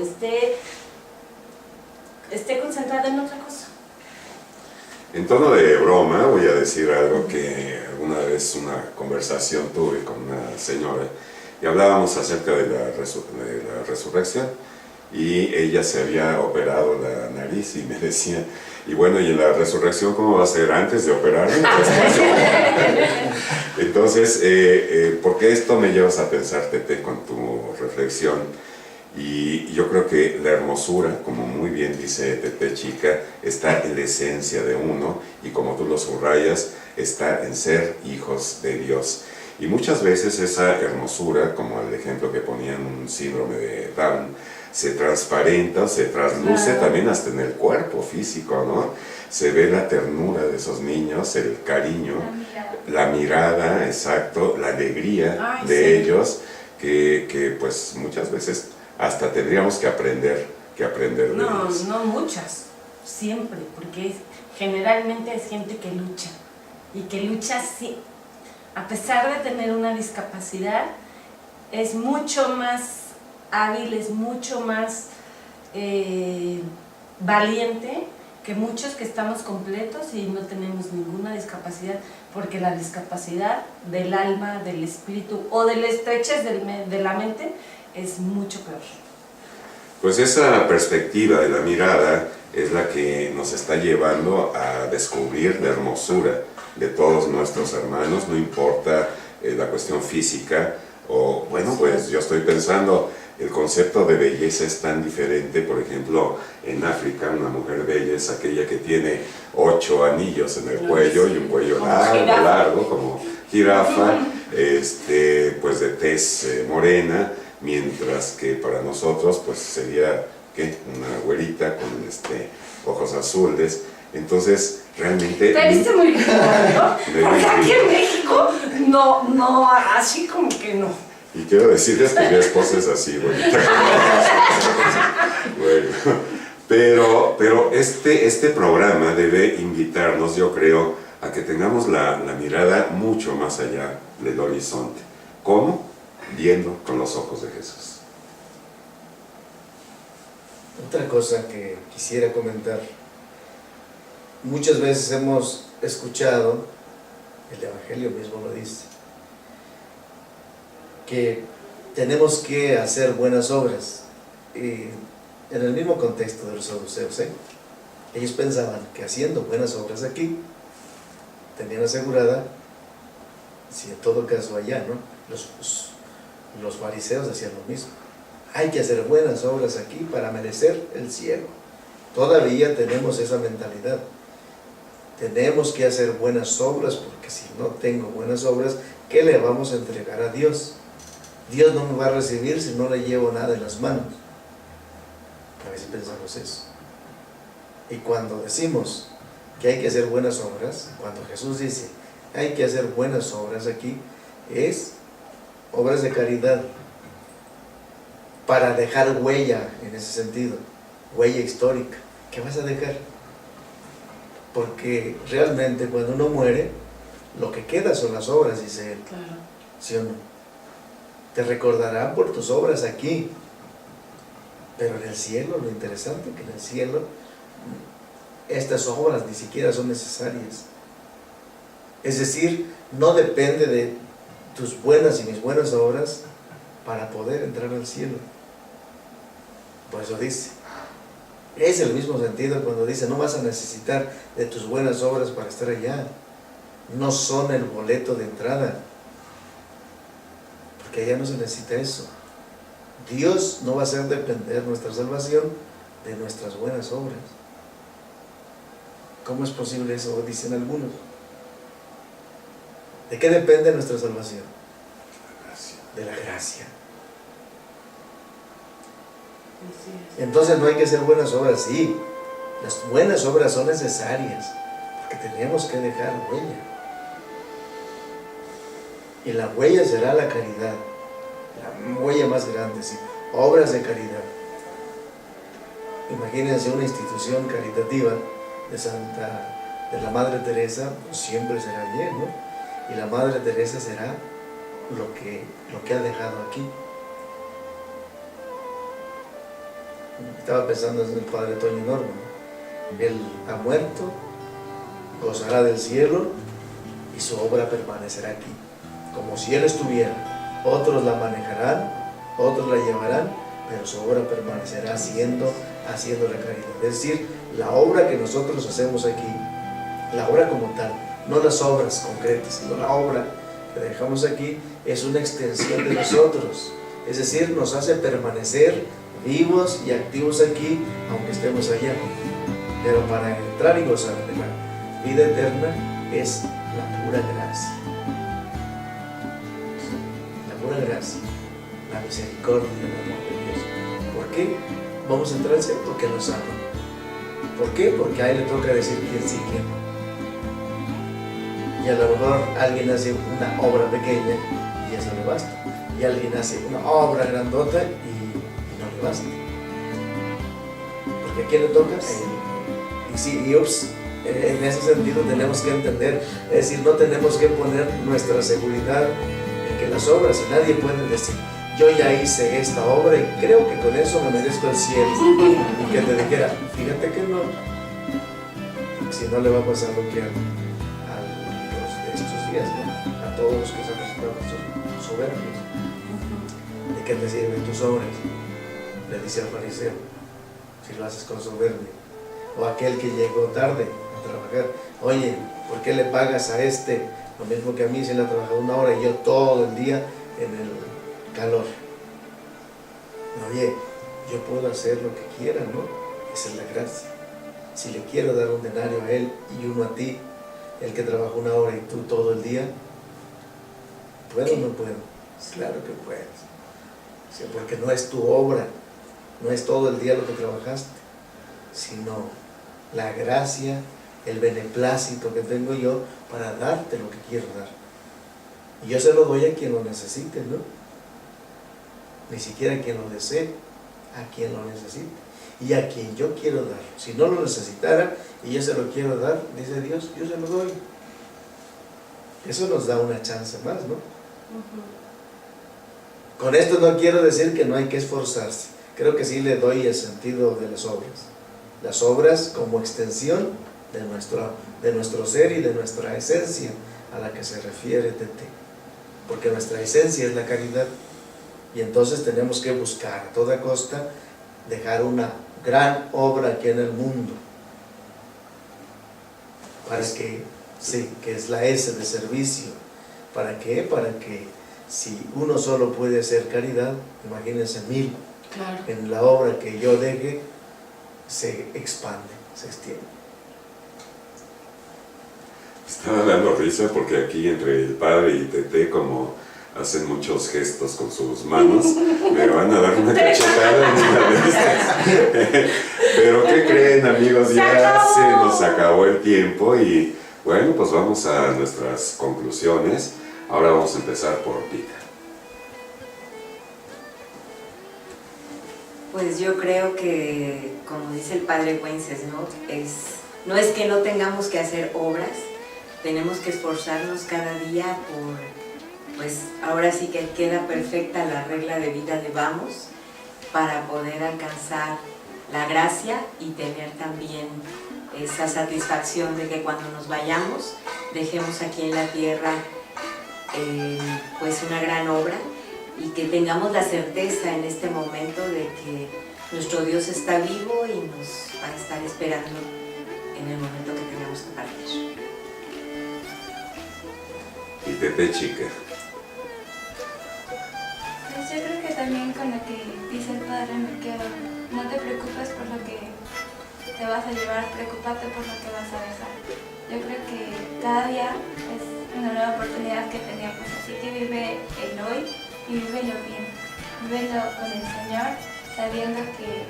esté concentrado en otra cosa. En tono de broma voy a decir algo que alguna vez una conversación tuve con una señora y hablábamos acerca de la resurrección y ella se había operado la nariz y me decía, y bueno, ¿y en la resurrección cómo va a ser? ¿Antes de operarme? Entonces, ¿por qué esto me llevas a pensar, Tete, con tu reflexión? Y yo creo que la hermosura, como muy bien dice Tete Chica, está en la esencia de uno y como tú lo subrayas, está en ser hijos de Dios. Y muchas veces esa hermosura, como el ejemplo que ponían un síndrome de Down, se transparenta, se trasluce también hasta en el cuerpo físico, ¿no? Se ve la ternura de esos niños, el cariño, la mirada, exacto, la alegría de ellos, que pues muchas veces hasta tendríamos que aprender de ellos. No muchas, siempre, porque generalmente es gente que lucha, y que lucha sí, a pesar de tener una discapacidad, es mucho más hábil, es mucho más valiente que muchos que estamos completos y no tenemos ninguna discapacidad, porque la discapacidad del alma, del espíritu o de la estrechez de la mente es mucho peor. Pues esa perspectiva de la mirada es la que nos está llevando a descubrir la hermosura de todos nuestros hermanos, no importa la cuestión física, o bueno, pues yo estoy pensando, el concepto de belleza es tan diferente. Por ejemplo, en África una mujer bella es aquella que tiene 8 anillos en el cuello y un cuello largo, como jirafa, pues de tez morena, mientras que para nosotros pues sería ¿qué? Una güerita con ojos azules. Entonces realmente te viste muy bien, ¿no? Porque aquí en México no, así como que no. Y quiero decirles que mi esposa es así, bonita. Bueno, pero este programa debe invitarnos, yo creo, a que tengamos la mirada mucho más allá del horizonte. ¿Cómo? Viendo con los ojos de Jesús. Otra cosa que quisiera comentar. Muchas veces hemos escuchado, el Evangelio mismo lo dice, que tenemos que hacer buenas obras. Y en el mismo contexto de los saduceos, ellos pensaban que haciendo buenas obras aquí, tenían asegurada, si en todo caso allá, ¿no? Los fariseos hacían lo mismo. hay que hacer buenas obras aquí para merecer el cielo. Todavía tenemos esa mentalidad. Tenemos que hacer buenas obras, porque si no tengo buenas obras, ¿qué le vamos a entregar a Dios? Dios no me va a recibir si no le llevo nada en las manos. A veces pensamos eso. Y cuando decimos que hay que hacer buenas obras, cuando Jesús dice hay que hacer buenas obras aquí, es obras de caridad, para dejar huella en ese sentido, huella histórica. ¿Qué vas a dejar? Porque realmente cuando uno muere, lo que queda son las obras, dice él. Claro. ¿Sí o no? Te recordarán por tus obras aquí, pero en el cielo, lo interesante es que en el cielo estas obras ni siquiera son necesarias. Es decir, no depende de tus buenas y mis buenas obras para poder entrar al cielo. Por eso dice, es el mismo sentido cuando dice, no vas a necesitar de tus buenas obras para estar allá. No son el boleto de entrada, porque allá no se necesita eso. Dios no va a hacer depender nuestra salvación de nuestras buenas obras. ¿Cómo es posible eso? Dicen algunos. ¿De qué depende nuestra salvación? De la gracia. Entonces no hay que hacer buenas obras, sí. Las buenas obras son necesarias, porque tenemos que dejar huella. Y la huella será la caridad, la huella más grande, sí. Obras de caridad. Imagínense una institución caritativa de la Madre Teresa, pues siempre será bien, ¿no? Y la Madre Teresa será lo que ha dejado aquí. Estaba pensando en el Padre Toño Norma, ¿no? Él ha muerto, gozará del cielo y su obra permanecerá aquí, como si él estuviera. Otros la manejarán, otros la llevarán, pero su obra permanecerá haciendo la caridad. Es decir, la obra que nosotros hacemos aquí, la obra como tal, no las obras concretas, sino la obra que dejamos aquí, es una extensión de nosotros. Es decir, nos hace permanecer vivos y activos aquí, aunque estemos allá. Pero para entrar y gozar de la vida eterna es la pura gracia. La pura gracia, la misericordia y el amor de Dios. ¿Por qué vamos a entrar al cielo? Porque nos ama. ¿Por qué? Porque a él le toca decir quién sí, quién no. Y a lo mejor alguien hace una obra pequeña y eso le basta. Y alguien hace una obra grandota y no le basta. Porque ¿a quién le toca? A él. Y sí, en ese sentido tenemos que entender, es decir, no tenemos que poner nuestra seguridad en que las obras, y nadie puede decir, yo ya hice esta obra y creo que con eso me merezco el cielo. Y que te dijera, fíjate que no. Si no le va a pasar lo que a los de estos días, ¿no? A todos los que se han presentado soberbios. ¿De qué te sirven tus obras? Le dice al fariseo, si lo haces con soberbia. O aquel que llegó tarde a trabajar, oye, ¿por qué le pagas a este lo mismo que a mí si él ha trabajado una hora y yo todo el día en el calor? Oye, yo puedo hacer lo que quiera, ¿no? Esa es la gracia. Si le quiero dar un denario a él y uno a ti, el que trabaja una hora y tú todo el día, ¿puedo o no puedo? Claro que puedes. Sí, porque no es tu obra, no es todo el día lo que trabajaste, sino la gracia, el beneplácito que tengo yo para darte lo que quiero dar. Y yo se lo doy a quien lo necesite, ¿no? Ni siquiera a quien lo desee, a quien lo necesite y a quien yo quiero dar. Si no lo necesitara y yo se lo quiero dar, dice Dios, yo se lo doy. Eso nos da una chance más, ¿no? Con esto no quiero decir que no hay que esforzarse. Creo que sí le doy el sentido de las obras. Las obras como extensión de nuestro ser y de nuestra esencia a la que se refiere Tete. Porque nuestra esencia es la caridad. Y entonces tenemos que buscar a toda costa dejar una gran obra aquí en el mundo. Para que, sí, que es la S de servicio. ¿Para qué? Para que si uno solo puede hacer caridad, imagínense 1000 Claro. En la obra que yo deje se expande, se extiende. Estaba dando risa porque aquí entre el padre y Tete como hacen muchos gestos con sus manos, me van a dar una cachetada en una de estas. Pero ¿qué creen, amigos? Ya se nos acabó el tiempo y bueno, pues vamos a nuestras conclusiones. Ahora vamos a empezar por Pita. Pues yo creo que, como dice el padre Wenceslao, no es que no tengamos que hacer obras, tenemos que esforzarnos cada día por, pues ahora sí que queda perfecta la regla de vida de vamos, para poder alcanzar la gracia y tener también esa satisfacción de que cuando nos vayamos, dejemos aquí en la tierra pues una gran obra, y que tengamos la certeza en este momento de que nuestro Dios está vivo y nos va a estar esperando en el momento que tengamos que partir. Y Tete chica. Pues yo creo que también con lo que dice el padre me quedo. No te preocupes por lo que te vas a llevar, preocúpate por lo que vas a dejar. Yo creo que cada día es una nueva oportunidad que tenemos, así que vive el hoy y vívelo bien. Vívelo con el Señor, sabiendo que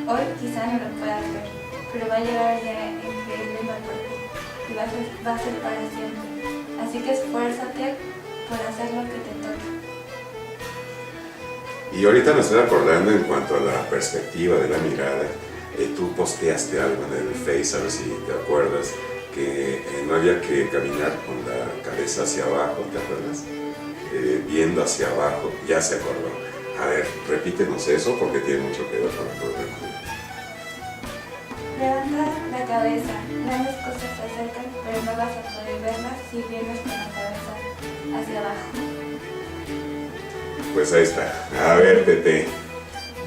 hoy quizá no lo puedas ver, pero va a llegar el día en que Él venga por ti y va a ser para siempre. Así que esfuérzate por hacer lo que te toca. Y ahorita me estoy acordando en cuanto a la perspectiva de la mirada. Tú posteaste algo en el Face, a ver si te acuerdas, que no había que caminar con la cabeza hacia abajo, ¿te acuerdas? Viendo hacia abajo, ya se acordó. A ver, repítenos eso porque tiene mucho que ver con el programa. Levanta la cabeza, grandes cosas se acercan, pero no vas a poder verlas si vienes con la cabeza hacia abajo. Pues ahí está. A ver, Tete.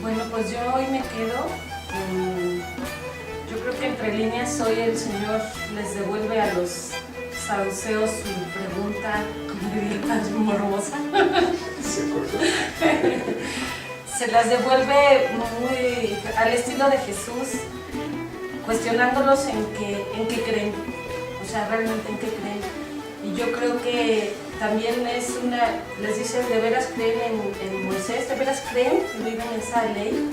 Bueno, pues yo hoy me quedo con... Yo creo que entre líneas hoy el Señor les devuelve a los saduceos su pregunta, como diría tan morbosa. ¿Se acordó? Se las devuelve muy al estilo de Jesús, cuestionándolos en qué creen, o sea, realmente en qué creen. Y yo creo que también les dice, ¿de veras creen en Moisés? ¿De veras creen y viven esa ley?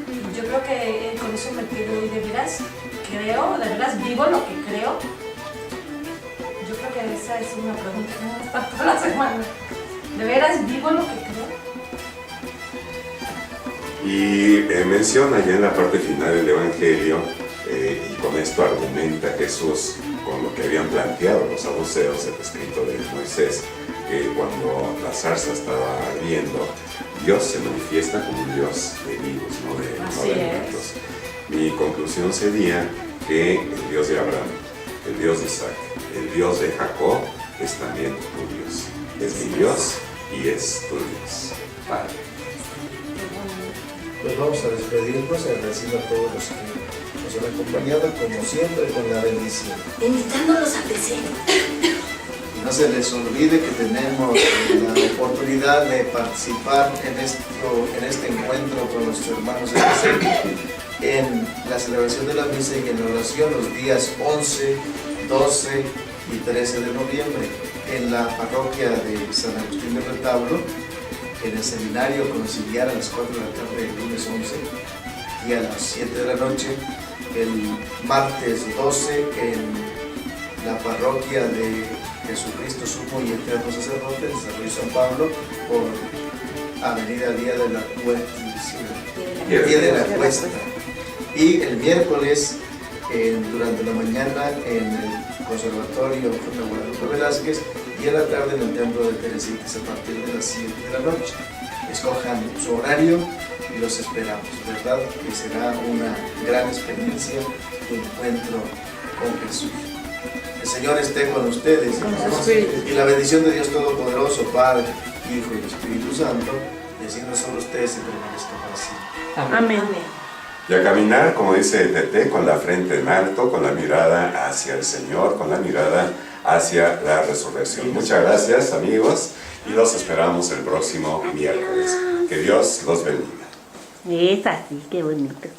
Y yo creo que con eso me quedo, y de veras creo, de veras vivo lo que creo. Yo creo que esa es una pregunta que me está toda la semana. ¿De veras vivo lo que creo? Y menciona ya en la parte final del Evangelio, y con esto argumenta Jesús con lo que habían planteado los saduceos, el escrito de Moisés, que cuando la zarza estaba ardiendo, Dios se manifiesta como un Dios de vivos, no de muertos. Mi conclusión sería que el Dios de Abraham, el Dios de Isaac, el Dios de Jacob es también tu Dios. Es mi Dios y es tu Dios. Padre. Pues vamos a despedirnos agradeciendo a todos los que nos han acompañado, como siempre, con la bendición. Invitándolos a crecer. Y no se les olvide que tenemos la oportunidad de participar en este encuentro con nuestros hermanos en la celebración de la misa y en la oración los días 11, 12 y 13 de noviembre en la parroquia de San Agustín de Retablo, en el seminario conciliar a las 4 de la tarde del lunes 11 y a las 7 de la noche el martes 12 en la parroquia de Jesucristo Sumo y Eterno Sacerdote de San Luis San Pablo por Avenida Día de la Día de la Cuesta. Y el miércoles durante la mañana en el Conservatorio Juan Guadalupe Velázquez y en la tarde en el Templo de Teresitas a partir de las 7 de la noche. Escojan su horario y los esperamos. ¿Verdad? Que será una gran experiencia tu encuentro con Jesús. El Señor esté con ustedes y la bendición de Dios Todopoderoso, Padre, Hijo y Espíritu Santo, descienda sobre ustedes y permanezca para siempre. Amén. Y a caminar, como dice el Tete, con la frente en alto, con la mirada hacia el Señor, con la mirada hacia la resurrección. Muchas gracias, amigos, y los esperamos el próximo miércoles. Que Que Dios los bendiga. Es así, qué bonito.